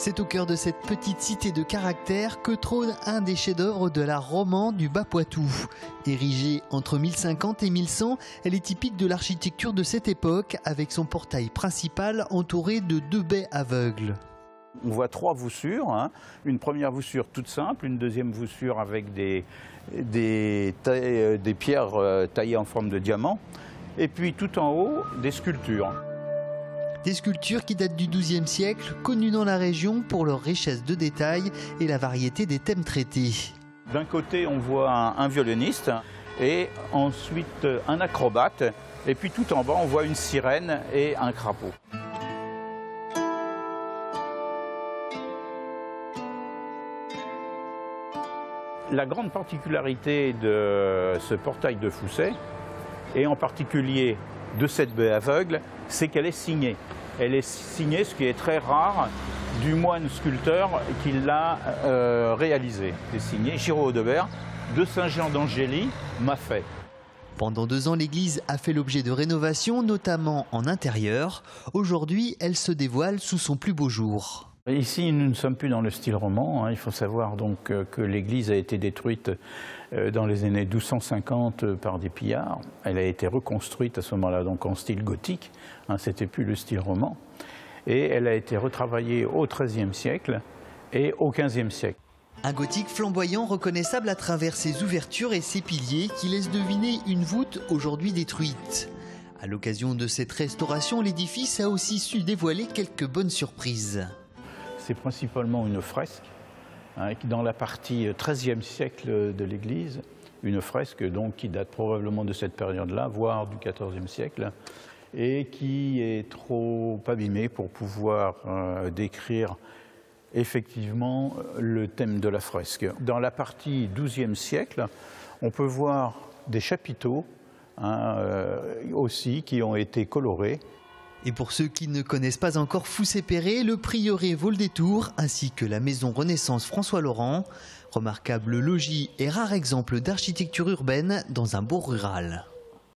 C'est au cœur de cette petite cité de caractère que trône un des chefs-d'œuvre de l'art roman du Bas-Poitou. Érigée entre 1050 et 1100, elle est typique de l'architecture de cette époque, avec son portail principal entouré de 2 baies aveugles. On voit 3 voussures, une première voussure toute simple, une deuxième voussure avec des pierres taillées en forme de diamant, et puis tout en haut, des sculptures. Des sculptures qui datent du XIIe siècle, connues dans la région pour leur richesse de détails et la variété des thèmes traités. D'un côté, on voit un violoniste et ensuite un acrobate. Et puis tout en bas, on voit une sirène et un crapaud. La grande particularité de ce portail de Fousset, et en particulier de cette baie aveugle, c'est qu'elle est signée. Elle est signée, ce qui est très rare, du moine sculpteur qui l'a réalisée. C'est signé Giraud Audebert de Saint-Jean d'Angély, m'a fait. Pendant 2 ans, l'église a fait l'objet de rénovations, notamment en intérieur. Aujourd'hui, elle se dévoile sous son plus beau jour. Ici, nous ne sommes plus dans le style roman. Il faut savoir donc que l'église a été détruite dans les années 1250 par des pillards. Elle a été reconstruite à ce moment-là donc en style gothique. C'était plus le style roman. Et elle a été retravaillée au XIIIe siècle et au XVe siècle. Un gothique flamboyant reconnaissable à travers ses ouvertures et ses piliers qui laissent deviner une voûte aujourd'hui détruite. À l'occasion de cette restauration, l'édifice a aussi su dévoiler quelques bonnes surprises. C'est principalement une fresque dans la partie XIIIe siècle de l'église, une fresque donc qui date probablement de cette période-là, voire du XIVe siècle, et qui est trop abîmée pour pouvoir décrire effectivement le thème de la fresque. Dans la partie XIIe siècle, on peut voir des chapiteaux aussi qui ont été colorés. Et pour ceux qui ne connaissent pas encore Fousset-Perret, le prieuré vaut le détour, ainsi que la maison Renaissance François Laurent. Remarquable logis et rare exemple d'architecture urbaine dans un bourg rural.